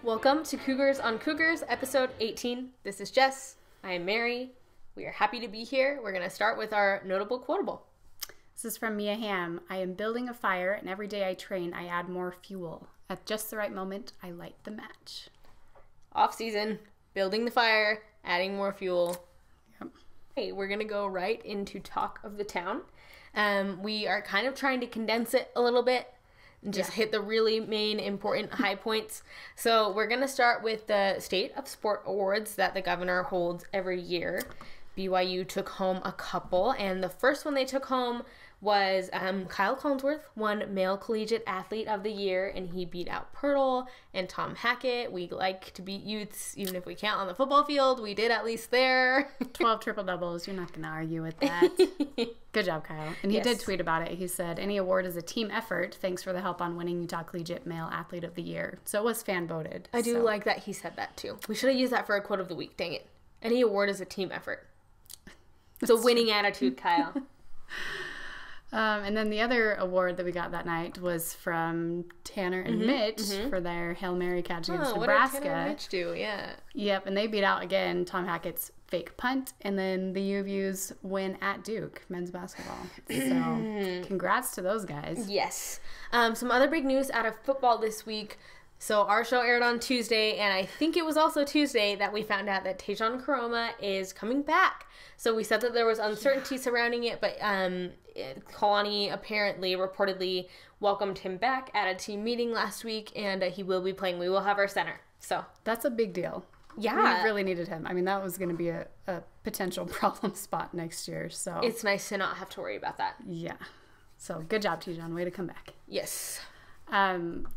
Welcome to Cougars on Cougars, episode 18. This is Jess. I am Mary. We are happy to be here. We're going to start with our notable quotable. This is from Mia Hamm. I am building a fire, and every day I train, I add more fuel. At just the right moment, I light the match. Off season, building the fire, adding more fuel. Yep. Hey, we're going to go right into talk of the town. We are kind of trying to condense it a little bit and just hit the really main important high points. So we're going to start with the State of Sport Awards that the governor holds every year. BYU took home a couple, and the first one they took home was Kyle Collinsworth won Male Collegiate Athlete of the Year, and he beat out Pirtle and Tom Hackett. We like to beat youths, even if we can't on the football field. We did at least there. 12 triple doubles. You're not going to argue with that. Good job, Kyle. And he did tweet about it. He said, any award is a team effort. Thanks for the help on winning Utah Collegiate Male Athlete of the Year. So it was fan voted. I do like that he said that too. We should have used that for a quote of the week. Dang it. Any award is a team effort. It's a winning attitude, Kyle. And then the other award that we got that night was from Tanner and Mitch for their Hail Mary catch against Nebraska. What did Tanner and Mitch do? Yeah. Yep, and they beat out, again, Tom Hackett's fake punt, and then the U of U's win at Duke, men's basketball. So congrats to those guys. Yes. Some other big news out of football this week. So our show aired on Tuesday, and I think it was also Tuesday that we found out that Tejan Karoma is coming back. So we said that there was uncertainty surrounding it, but Kalani apparently, reportedly, welcomed him back at a team meeting last week, and he will be playing. We will have our center. So that's a big deal. Yeah. We really needed him. I mean, that was going to be a potential problem spot next year. So it's nice to not have to worry about that. Yeah. So good job, Tejan. Way to come back. Yes.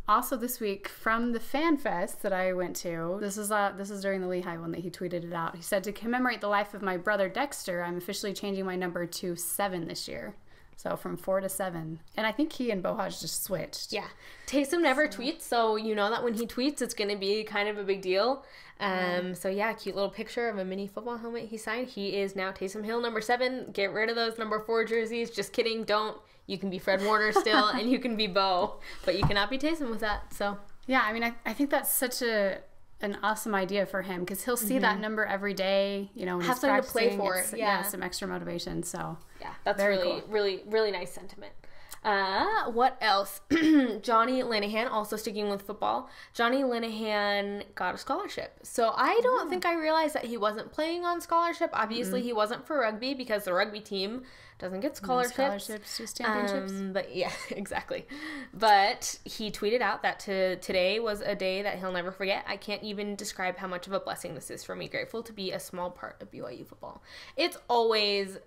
Also this week from the Fan Fest that I went to, this is during the Lehigh one that he tweeted it out. He said, to commemorate the life of my brother Dexter, I'm officially changing my number to 7 this year. So from 4 to 7. And I think he and Bohaj just switched. Yeah. Taysom never tweets, so you know that when he tweets, it's going to be kind of a big deal. So yeah, cute little picture of a mini football helmet he signed. He is now Taysom Hill, number 7. Get rid of those number 4 jerseys. Just kidding. Don't. You can be Fred Warner still, and you can be Bo, but you cannot be Taysom with that. So yeah, I mean, I think that's such an awesome idea for him, because he'll see that number every day. You know, when have he's something to practicing. play for. Yeah, some extra motivation. So yeah, that's very really, cool. really nice sentiment. What else? Johnny Linehan, also sticking with football. Johnny Linehan got a scholarship. So I don't think I realized that he wasn't playing on scholarship. Obviously, he wasn't for rugby, because the rugby team doesn't get scholarships. No scholarships, just championships. But yeah, exactly. But he tweeted out that today was a day that he'll never forget. I can't even describe how much of a blessing this is for me. Grateful to be a small part of BYU football. It's always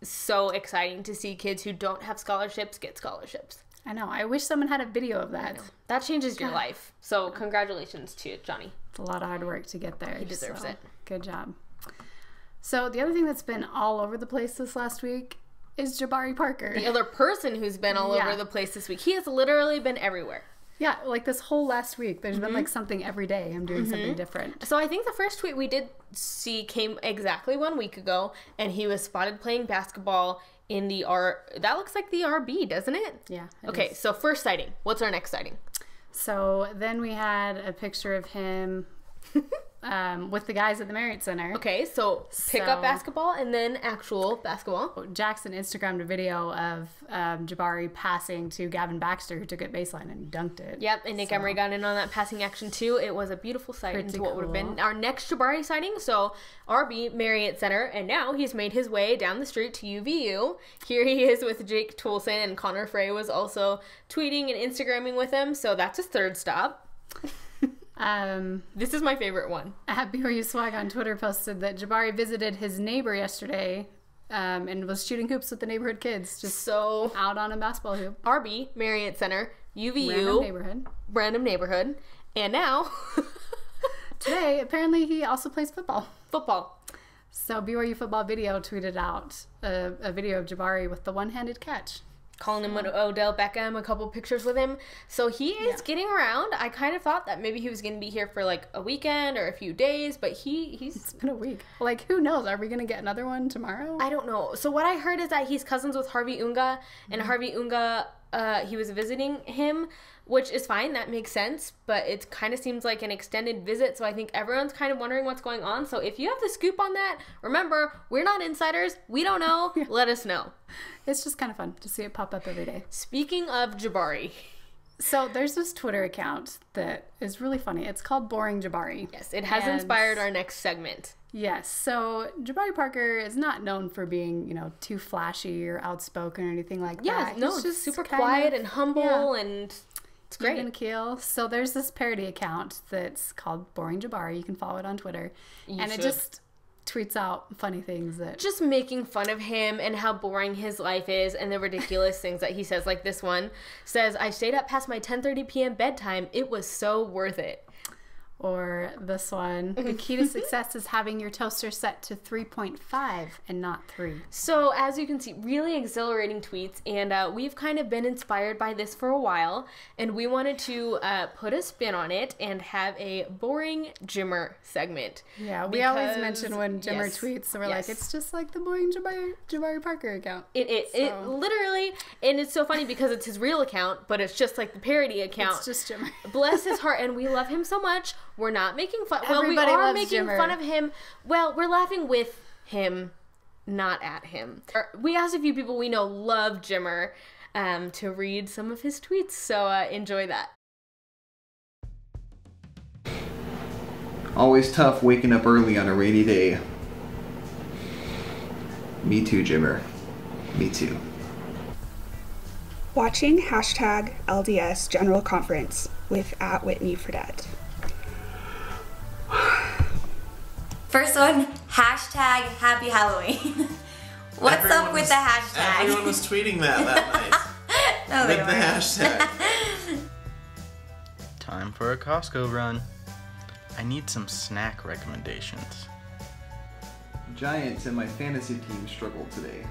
so exciting to see kids who don't have scholarships get scholarships. I know. I wish someone had a video of that. That changes your life. So congratulations to Johnny. It's a lot of hard work to get there. He deserves it. Good job. So the other thing that's been all over the place this last week is Jabari Parker. The other person who's been all over the place this week. He has literally been everywhere. Yeah, like this whole last week, there's been like something every day. I'm doing something different. So I think the first tweet we did see came exactly 1 week ago, and he was spotted playing basketball in the that looks like the RB, doesn't it? Yeah. Okay, so first sighting. What's our next sighting? So then we had a picture of him with the guys at the Marriott Center. Okay, so pick up basketball and then actual basketball. Jackson Instagrammed a video of Jabari passing to Gavin Baxter, who took it baseline and dunked it. Yep, and Nick Emery got in on that passing action too. It was a beautiful sight into what would have been our next Jabari sighting. So RB, Marriott Center, and now he's made his way down the street to UVU. Here he is with Jake Toulson, and Connor Frey was also tweeting and Instagramming with him. So that's his third stop. This is my favorite one. At BYU Swag on Twitter posted that Jabari visited his neighbor yesterday and was shooting hoops with the neighborhood kids. Just so out on a basketball hoop. RB, Marriott Center, UVU. Random neighborhood. And now, today, apparently he also plays football. So BYU Football Video tweeted out a video of Jabari with the one-handed catch. Calling him Odell Beckham, a couple pictures with him. So he is getting around. I kind of thought that maybe he was going to be here for like a weekend or a few days, but he's... It's been a week. Like, who knows? Are we going to get another one tomorrow? I don't know. So what I heard is that he's cousins with Harvey Unga, and Harvey Unga he was visiting him, which is fine. That makes sense. But it kind of seems like an extended visit. So I think everyone's kind of wondering what's going on. So if you have the scoop on that, remember, we're not insiders. We don't know. Let us know. It's just kind of fun to see it pop up every day. Speaking of Jabari. So there's this Twitter account that is really funny. It's called Boring Jabari. Yes, it has inspired our next segment. Yes, so Jabari Parker is not known for being, too flashy or outspoken or anything like that. Yeah, no, it's just super quiet and humble and it's great. Even keel. So there's this parody account that's called Boring Jabari. You can follow it on Twitter. It just tweets out funny things that... Just making fun of him and how boring his life is and the ridiculous things that he says. Like this one says, I stayed up past my 10:30 p.m. bedtime. It was so worth it. Or this one, the key to success is having your toaster set to 3.5 and not 3. So as you can see, really exhilarating tweets, and we've kind of been inspired by this for a while, and we wanted to put a spin on it and have a boring Jimmer segment. Yeah, we always mention when Jimmer tweets, so we're like, it's just like the boring Jabari Parker account. It literally, and it's so funny because it's his real account, but it's just like the parody account. It's just Jimmer. Bless his heart, and we love him so much. We're not making fun. Everybody we are loves making Jimmer. Fun of him. Well, we're laughing with him, not at him. We asked a few people we know love Jimmer to read some of his tweets, so enjoy that. Always tough waking up early on a rainy day. Me too, Jimmer. Me too. Watching hashtag LDS General Conference with @WhitneyFredette. First one, hashtag Happy Halloween. What's up with the hashtag? Everyone was tweeting that night. No, with the hashtag. Time for a Costco run. I need some snack recommendations. Giants and my fantasy team struggled today.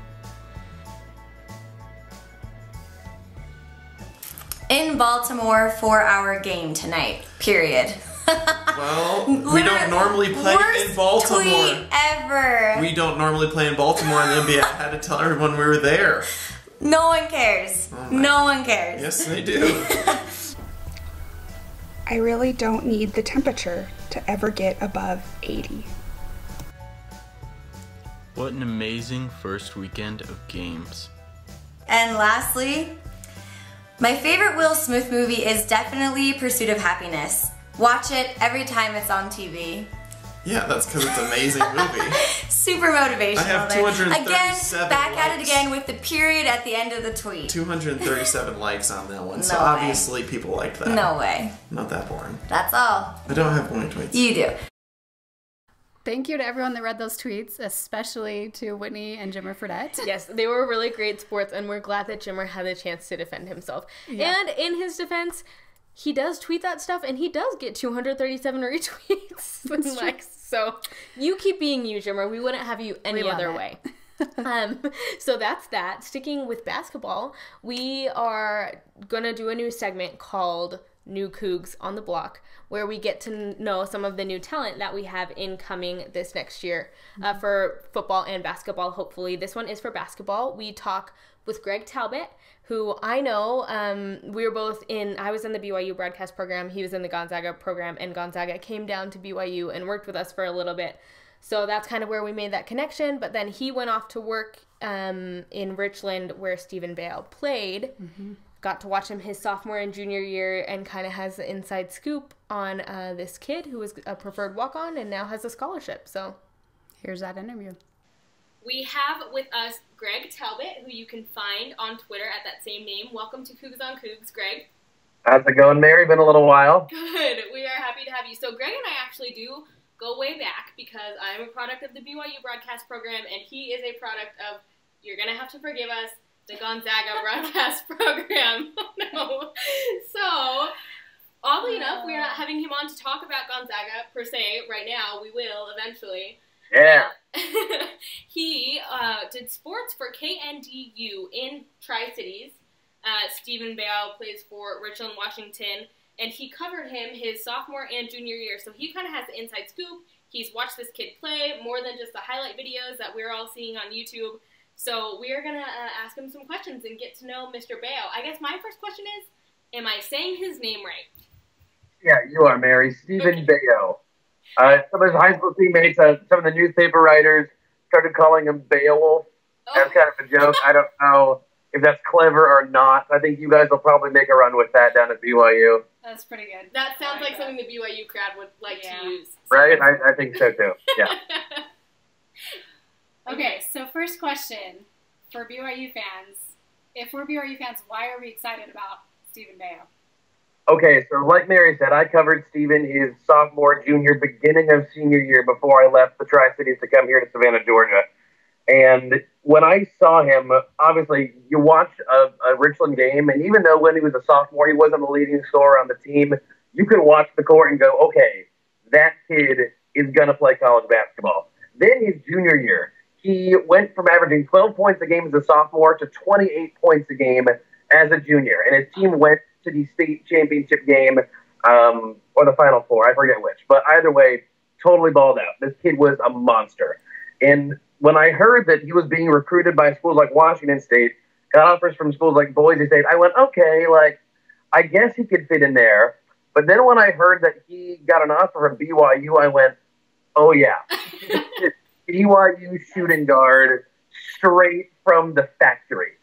In Baltimore for our game tonight, period. Well, we don't normally play in Baltimore. Tweet ever. We don't normally play in Baltimore, and the NBA had to tell everyone we were there. No one cares. No one cares. Yes, they do. I really don't need the temperature to ever get above 80. What an amazing first weekend of games. And lastly, my favorite Will Smith movie is definitely Pursuit of Happiness. Watch it every time it's on TV. Yeah, that's because it's an amazing movie. Super motivational. I have 237 Again, back likes. at it again with the period at the end of the tweet. 237 likes on that one, so No way. obviously people liked that. No way. Not that boring. That's all. I don't have boring tweets. You do. Thank you to everyone that read those tweets, especially to Whitney and Jimmer Fredette. Yes, they were really great sports, and we're glad that Jimmer had the chance to defend himself. Yeah. And in his defense, he does tweet that stuff, and he does get 237 retweets and likes. So you keep being you, Jimmer. We wouldn't have you any other way. So that's that. Sticking with basketball, we are going to do a new segment called New Cougs on the Block, where we get to know some of the new talent that we have incoming this next year for football and basketball, hopefully. This one is for basketball. We talk with Greg Talbott, who I know we were both I was in the BYU broadcast program, he was in the Gonzaga program, and Gonzaga came down to BYU and worked with us for a little bit. So that's kind of where we made that connection, but then he went off to work in Richland where Steven Beo played. Mm-hmm. Got to watch him his sophomore and junior year and kind of has the inside scoop on this kid who was a preferred walk-on and now has a scholarship. So here's that interview. We have with us Greg Talbott, who you can find on Twitter at that same name. Welcome to Cougs on Cougs, Greg. How's it going, Mary? Been a little while. Good. We are happy to have you. So Greg and I actually do go way back because I'm a product of the BYU broadcast program and he is a product of, you're going to have to forgive us, the Gonzaga broadcast program. No. So, oddly enough, we are not having him on to talk about Gonzaga per se right now. We will eventually. Yeah. He did sports for KNDU in Tri-Cities. Steven Beo plays for Richland, Washington, and he covered him his sophomore and junior year. So he kind of has the inside scoop. He's watched this kid play more than just the highlight videos that we're all seeing on YouTube. So we are going to ask him some questions and get to know Mr. Beo. I guess my first question is, am I saying his name right? Yeah, you are, Mary. Steven Beo. Some of his high school teammates, some of the newspaper writers started calling him Beowulf. That's kind of a joke. I don't know if that's clever or not. I think you guys will probably make a run with that down at BYU. That's pretty good. That sounds like something the BYU crowd would like to use. So. Right? I think so, too. Yeah. Okay, so first question for BYU fans. If we're BYU fans, why are we excited about Steven Beo? Okay, so like Mary said, I covered Steven his sophomore, junior, beginning of senior year before I left the Tri-Cities to come here to Savannah, Georgia. And when I saw him, obviously, you watch a Richland game, and even though when he was a sophomore, he wasn't the leading scorer on the team, you could watch the court and go, okay, that kid is going to play college basketball. Then his junior year, he went from averaging 12 points a game as a sophomore to 28 points a game as a junior. And his team went to the state championship game or the Final Four. I forget which. But either way, totally balled out. This kid was a monster. And when I heard that he was being recruited by schools like Washington State, got offers from schools like Boise State, I went, okay, like, I guess he could fit in there. But then when I heard that he got an offer from BYU, I went, oh, yeah. BYU shooting guard straight from the factory.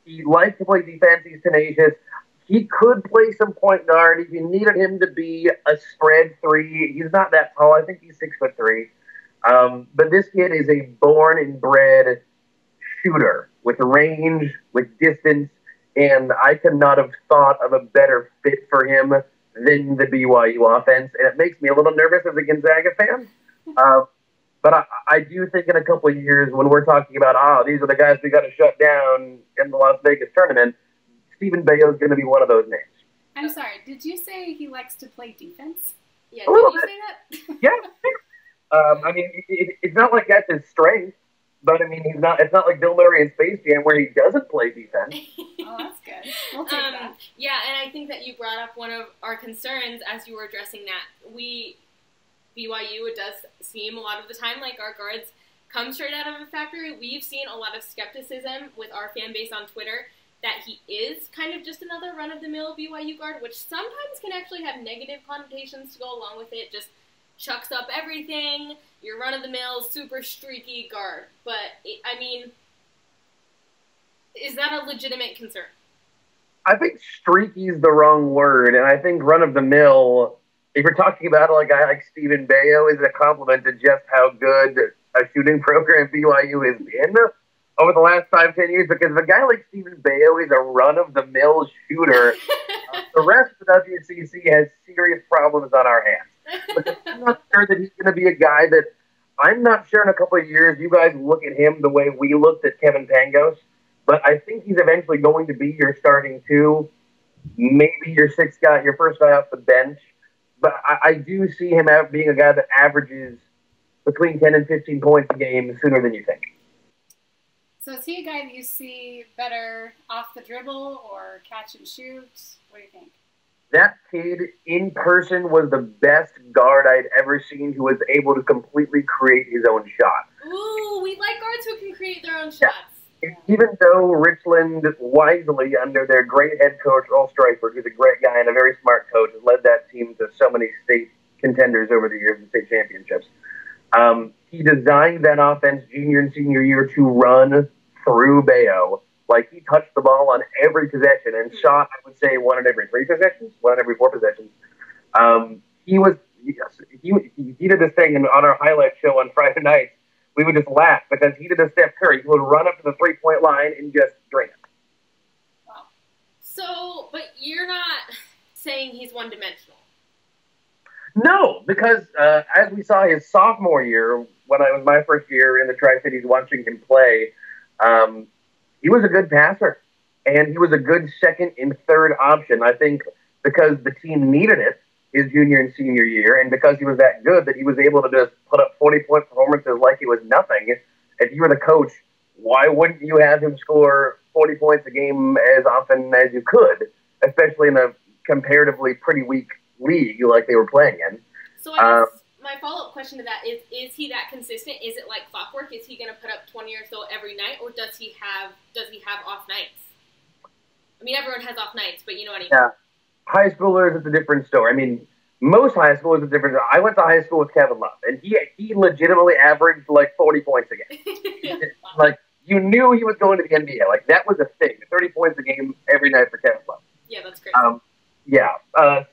He likes to play defense. He's tenacious. He could play some point guard if you needed him to be a spread three. He's not that tall. I think he's 6'3". But this kid is a born and bred shooter with range, with distance, and I could not have thought of a better fit for him than the BYU offense. And it makes me a little nervous as a Gonzaga fan. But I do think in a couple of years when we're talking about, these are the guys we got to shut down in the Las Vegas tournament, Steven Beo is going to be one of those names. I'm sorry, did you say he likes to play defense? Yeah, did you say that? Yeah. I mean, it's not like that's his strength, but I mean, it's not like Bill Murray in Space Jam where he doesn't play defense. Oh, that's good. We'll take that. Yeah, and I think that you brought up one of our concerns as you were addressing that. BYU, it does seem a lot of the time like our guards come straight out of a factory. We've seen a lot of skepticism with our fan base on Twitter that he is kind of just another run-of-the-mill BYU guard, which sometimes can actually have negative connotations to go along with it. Just chucks up everything, your run-of-the-mill, super streaky guard. But, I mean, is that a legitimate concern? I think streaky is the wrong word, and I think run-of-the-mill, if you're talking about a guy like Steven Beo, is a compliment to just how good a shooting program BYU has been over the last 5-10 years. Because if a guy like Steven Beo is a run-of-the-mill shooter, the rest of the WCC has serious problems on our hands. Because I'm not sure that he's going to be a guy that I'm not sure in a couple of years you guys look at him the way we looked at Kevin Pangos. But I think he's eventually going to be your starting two, maybe your sixth guy, your first guy off the bench. But I do see him being a guy that averages between 10 and 15 points a game sooner than you think. So is he a guy that you see better off the dribble or catch and shoot? What do you think? That kid in person was the best guard I'd ever seen who was able to completely create his own shot. Ooh, we like guards who can create their own shots. Yeah. Even though Richland wisely, under their great head coach, Earl Stryford, who's a great guy and a very smart coach, has led that team to so many state contenders over the years and state championships. He designed that offense junior and senior year to run through Beo. Like, he touched the ball on every possession and shot, I would say, one in every 3 possessions, 1 in every 4 possessions. He did this thing on our highlight show on Friday nights. We would just laugh because he did a Steph Curry. He would run up to the 3-point line and just drain it. Wow. So, but you're not saying he's one-dimensional. No, because as we saw his sophomore year, when it was my first year in the Tri-Cities watching him play, he was a good passer. And he was a good second and third option. I think because the team needed it his junior and senior year, and because he was that good that he was able to just put up 40-point performances like it was nothing. If you were the coach, why wouldn't you have him score 40 points a game as often as you could, especially in a comparatively pretty weak league like they were playing in? So I guess my follow-up question to that is he that consistent? Is it like clockwork? Is he going to put up 20 or so every night, or does he have off nights? I mean, everyone has off nights, but you know what I mean. Yeah. High schoolers, it's a different story. I mean, most high schoolers, it's a different story. I went to high school with Kevin Love, and he legitimately averaged like 40 points a game. Yeah. Like, you knew he was going to the NBA. Like, that was a thing. 30 points a game every night for Kevin Love. Yeah, that's great.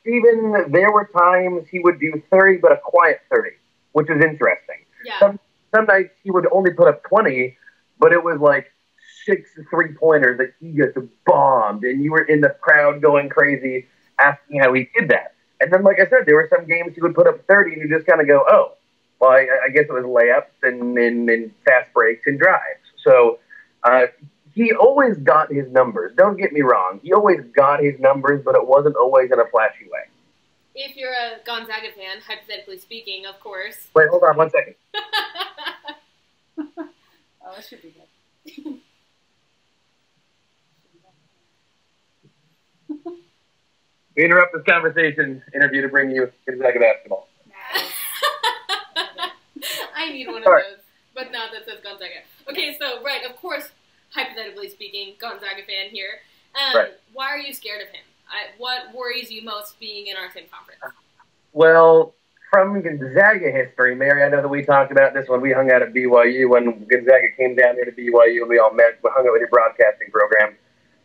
Steven, there were times he would do 30, but a quiet 30, which was interesting. Yeah. Some nights he would only put up 20, but it was like 6 3-pointers that he just bombed, and you were in the crowd going crazy asking how he did that. And then, like I said, there were some games he would put up 30, and you just kind of go, oh, well, I guess it was layups and fast breaks and drives. So he always got his numbers. Don't get me wrong. He always got his numbers, but it wasn't always in a flashy way. If you're a Gonzaga fan, hypothetically speaking, of course. Wait, hold on 1 second. Oh, that should be good. We interrupt this interview to bring you Gonzaga basketball. I need one of Sorry. those, but not that says Gonzaga. Okay, so, right, of course, hypothetically speaking, Gonzaga fan here. Right. Why are you scared of him? What worries you most being in our same conference? Well, from Gonzaga history, Mary, I know that we talked about this when we hung out at BYU, when Gonzaga came down here to BYU and we all met, we hung out with your broadcasting program.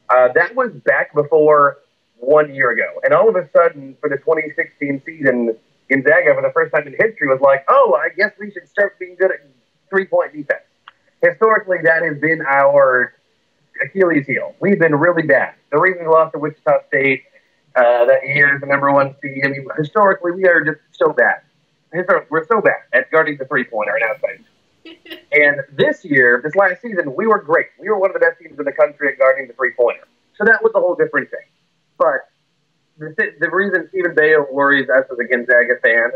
That was back before 1 year ago. And all of a sudden, for the 2016 season, Gonzaga, for the first time in history, was like, oh, I guess we should start being good at three-point defense. Historically, that has been our Achilles heel. We've been really bad. The reason we lost to Wichita State that year, the #1 seed, I mean, historically, we are just so bad. We're so bad at guarding the three-pointer and outside. And this last season, we were great. We were one of the best teams in the country at guarding the three-pointer. So that was a whole different thing. But the reason Steven Beo worries us as a Gonzaga fan,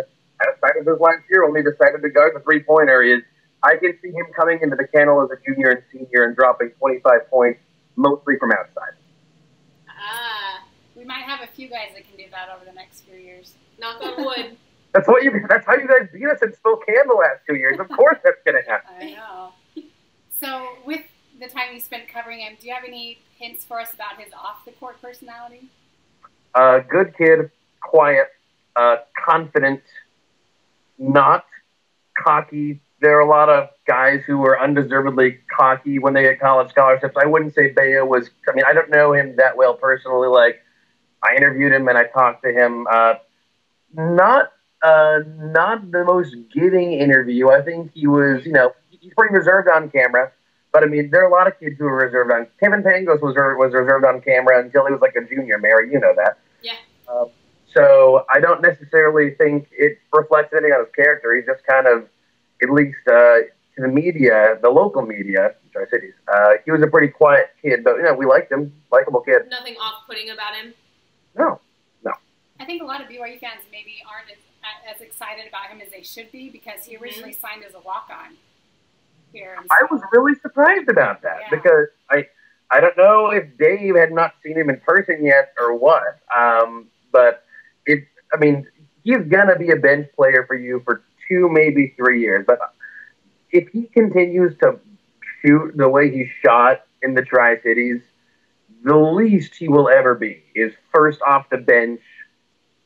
outside of his last year, only decided to guard the three-pointer, is I can see him coming into the kennel as a junior and senior and dropping 25 points, mostly from outside. We might have a few guys that can do that over the next few years. Knock on wood. That's how you guys beat us in Spokane the last 2 years. Of course that's going to happen. I know. So, with the time you spent covering him, do you have any hints for us about his off-the-court personality? Good kid, quiet, confident, not cocky. There are a lot of guys who were undeservedly cocky when they get college scholarships. I wouldn't say Beo was. I mean, I don't know him that well personally. Like, I interviewed him and I talked to him. Not the most giving interview. I think he was, he's pretty reserved on camera. But I mean, there are a lot of kids who are reserved on. Kevin Pangos was reserved on camera until he was like a junior. Mary, you know that. Yeah. So I don't necessarily think it reflects anything on his character. He's just kind of, at least to the media, the local media, Tri-Cities, he was a pretty quiet kid. But we liked him, likable kid. Nothing off-putting about him. No. I think a lot of BYU fans maybe aren't as excited about him as they should be because he originally signed as a walk-on here. I was really surprised about that because I don't know if Dave had not seen him in person yet or what. But he's gonna be a bench player for you for 2, maybe 3 years. But if he continues to shoot the way he shot in the Tri-Cities, the least he will ever be is first off the bench,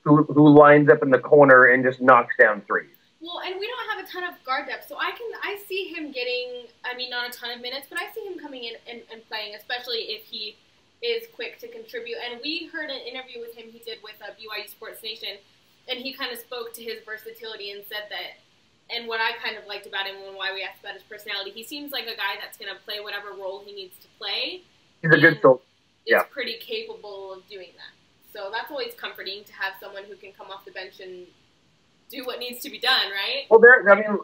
who lines up in the corner and just knocks down threes. Well, and we don't have a ton of guard depth, so I see him getting, not a ton of minutes, but I see him coming in and playing, especially if he is quick to contribute. And we heard an interview with him he did with BYU Sports Nation, and he kind of spoke to his versatility and said that, and what I kind of liked about him and why we asked about his personality, he seems like a guy that's going to play whatever role he needs to play. He's a good soul. Is pretty capable of doing that. So that's always comforting to have someone who can come off the bench and do what needs to be done, right? Well,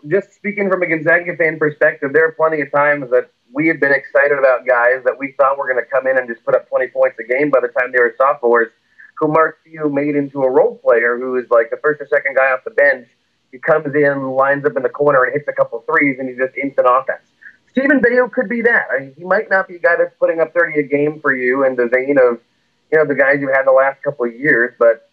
just speaking from a Gonzaga fan perspective, there are plenty of times that we have been excited about guys that we thought were going to come in and just put up 20 points a game by the time they were sophomores, who Mark Few made into a role player who is like the first or second guy off the bench. He comes in, lines up in the corner, and hits a couple threes, and he's just instant offense. Steven Beo could be that. He might not be a guy that's putting up 30 a game for you in the vein of the guys you had the last couple of years, but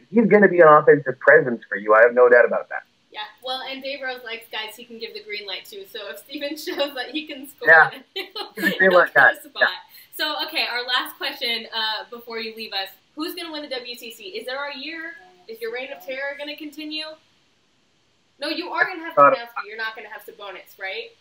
he's going to be an offensive presence for you. I have no doubt about that. Yeah, well, and Dave Rose likes guys he can give the green light to, so if Steven shows that he can score, he'll get a spot. Yeah. So, okay, our last question before you leave us. Who's going to win the WCC? Is there a year? Is your reign of terror going to continue? No, you are going to have Kranowski. You're not going to have Sabonis, right?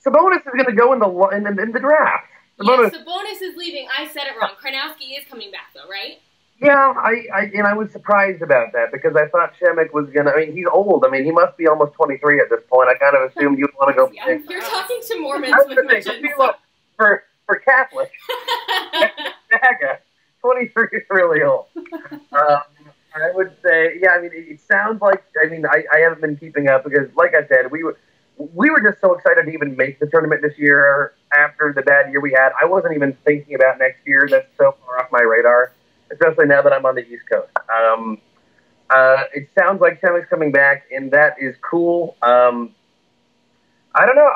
Sabonis is going to go in the draft. Sabonis is leaving. I said it wrong. Kranowski is coming back, though, right? Yeah, I was surprised about that because I thought Shemek was going to... I mean, he's old. I mean, he must be almost 23 at this point. I kind of assumed you'd want to go... Yeah, you're talking to Mormons with mentions. For Catholic, Gonzaga, 23 is really old. I would say, yeah, I mean, it sounds like... I mean, I haven't been keeping up because, like I said, we were just so excited to even make the tournament this year after the bad year we had. I wasn't even thinking about next year. That's so far off my radar, especially now that I'm on the East Coast. It sounds like Shemek's coming back, and that is cool. I don't know.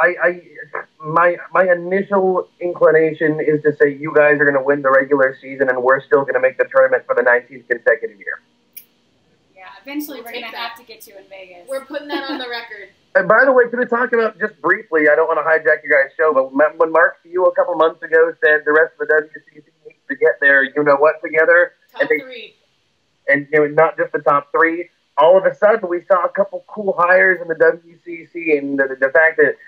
My initial inclination is to say you guys are going to win the regular season, and we're still going to make the tournament for the 19th consecutive year. Yeah, eventually we're going to have to get you in Vegas. We're putting that on the record. And by the way, to talk about just briefly, I don't want to hijack your guys' show, but when Mark Few a couple months ago said the rest of the WCC needs to get their you-know-what together. Top three. And not just the top three. All of a sudden, we saw a couple cool hires in the WCC, and the fact that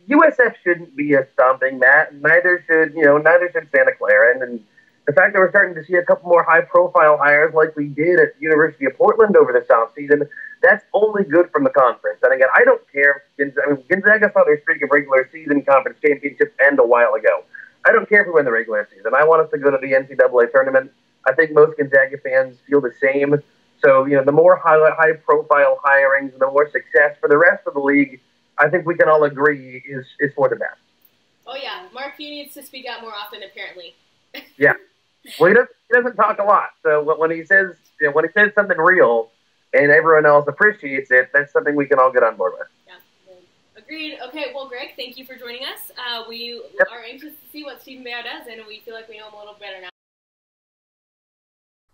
USF shouldn't be a stomping mat, and neither should Santa Clara, and the fact that we're starting to see a couple more high-profile hires like we did at the University of Portland over the South season, that's only good from the conference. And again, I don't care. Gonzaga saw their streak of regular season conference championships end a while ago. I don't care if we win the regular season. I want us to go to the NCAA tournament. I think most Gonzaga fans feel the same. So, the more high-profile hirings, the more success for the rest of the league, I think we can all agree is for the best. Oh, yeah. Mark Few needs to speak out more often, apparently. Yeah. Well, he doesn't talk a lot. So when he says something real and everyone else appreciates it, that's something we can all get on board with. Yeah. Agreed. Okay, well, Greg, thank you for joining us. We are anxious to see what Steven Beo does, and we feel like we know him a little better now.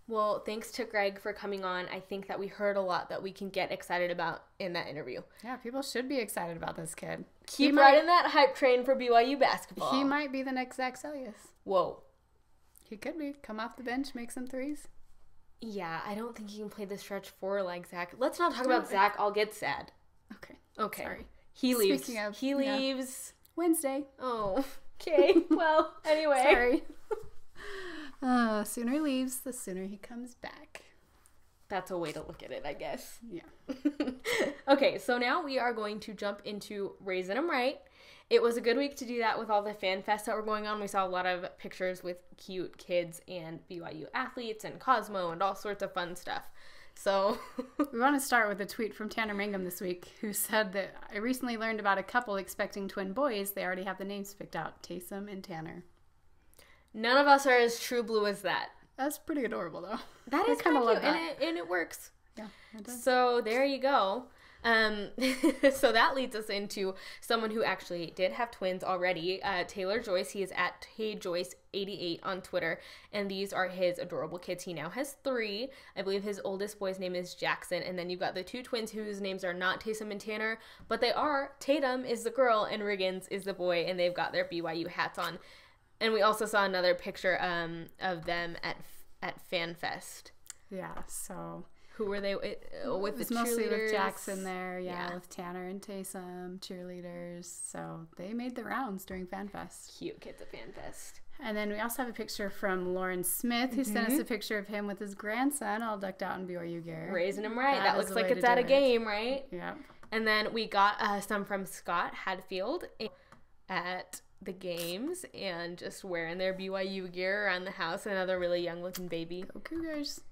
Well, thanks to Greg for coming on. I think that we heard a lot that we can get excited about in that interview. Yeah, people should be excited about this kid. Keep riding that hype train for BYU basketball. He might be the next Zach Sellius. Whoa. He could be. Come off the bench, make some threes. Yeah, I don't think he can play the stretch four like Zach. Let's not talk about Zach. I'll get sad. Okay. Sorry. He leaves. He leaves. Wednesday. Oh, okay. Well, anyway. Sorry. Sooner he leaves, the sooner he comes back. That's a way to look at it, I guess. Yeah. Okay, so now we are going to jump into Raising 'em Right. It was a good week to do that with all the fan fests that were going on. We saw a lot of pictures with cute kids and BYU athletes and Cosmo and all sorts of fun stuff. So we want to start with a tweet from Tanner Mangum this week, who said that I recently learned about a couple expecting twin boys. They already have the names picked out, Taysom and Tanner. None of us are as true blue as that. That's pretty adorable, though. That is kind of cute, and it works. Yeah, it does. So there you go. So that leads us into someone who actually did have twins already, Taylor Joyce. He is at TayJoyce88 on Twitter, and these are his adorable kids. He now has 3. I believe his oldest boy's name is Jackson, and then you've got the 2 twins whose names are not Taysom and Tanner, but they are. Tatum is the girl and Riggins is the boy, and they've got their BYU hats on. And we also saw another picture of them at FanFest. Yeah, so who were they with? With the cheerleaders? Mostly with Jackson there, yeah, with Tanner and Taysom, cheerleaders. So they made the rounds during FanFest. Cute kids at FanFest. And then we also have a picture from Lauren Smith, who sent us a picture of him with his grandson all decked out in BYU gear. Raising him right. That looks like it's at a game, right? Yeah. And then we got some from Scott Hadfield at the games and just wearing their BYU gear around the house. Another really young looking baby. Go Cougars.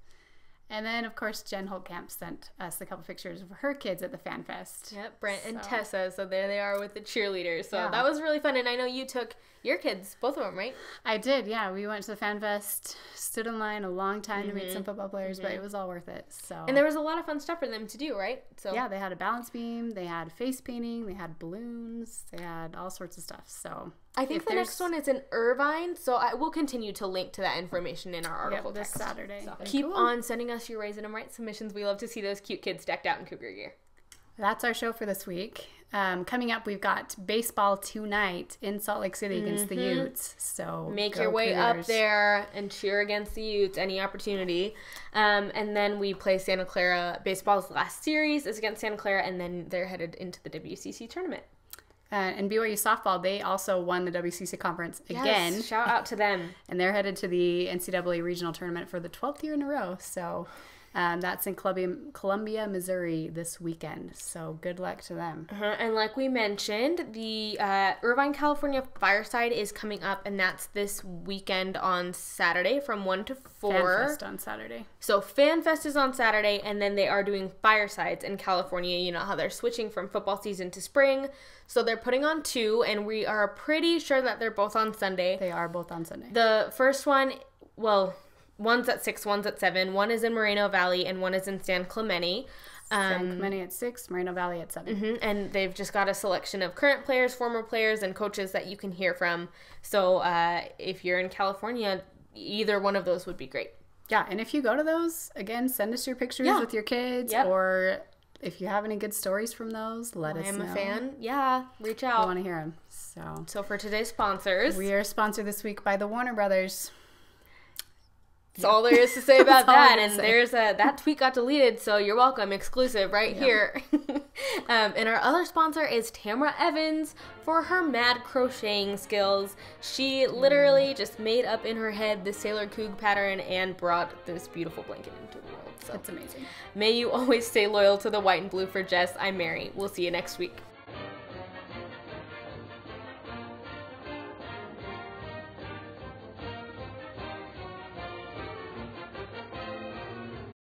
And then, of course, Jen Holtkamp sent us a couple pictures of her kids at the FanFest. Yep, Brent and Tessa. So there they are with the cheerleaders. So that was really fun. And I know you took your kids, both of them, right? I did, yeah. We went to the FanFest, stood in line a long time to meet some football players, but it was all worth it. So. And there was a lot of fun stuff for them to do, right? So yeah, they had a balance beam, they had face painting, they had balloons, they had all sorts of stuff. So I think the next one is in Irvine, so I will continue to link to that information in our article this Saturday. So keep on sending us your Raising 'em Right submissions. We love to see those cute kids decked out in Cougar gear. That's our show for this week. Coming up, we've got baseball tonight in Salt Lake City against the Utes. So make your way up there and cheer against the Utes any opportunity. And then we play Santa Clara. Baseball's last series is against Santa Clara, and then they're headed into the WCC tournament. And BYU softball, they also won the WCC conference again. Yes, shout out to them. And they're headed to the NCAA regional tournament for the 12th year in a row. So that's in Columbia, Missouri this weekend. So good luck to them. And like we mentioned, the Irvine, California Fireside is coming up, and that's this weekend on Saturday from 1 to 4. FanFest on Saturday. So FanFest is on Saturday, and then they are doing Firesides in California. You know how they're switching from football season to spring. So they're putting on 2, and we are pretty sure that they're both on Sunday. They are both on Sunday. The first one, well, one's at 6, one's at 7. One is in Moreno Valley, and one is in San Clemente. San Clemente at 6, Moreno Valley at 7. And they've just got a selection of current players, former players, and coaches that you can hear from. So if you're in California, either one of those would be great. Yeah, and if you go to those, again, send us your pictures with your kids, or if you have any good stories from those, let us know. I am a fan. Yeah, reach out. I want to hear them. So for today's sponsors, we are sponsored this week by the Warner Brothers. That's all there is to say about that. And there's that tweet got deleted, so you're welcome. Exclusive right here. And our other sponsor is Tamara Evans for her mad crocheting skills. She literally just made up in her head the Sailor Coug pattern and brought this beautiful blanket into the world. So it's amazing. May you always stay loyal to the white and blue. For Jess, I'm Mary. We'll see you next week.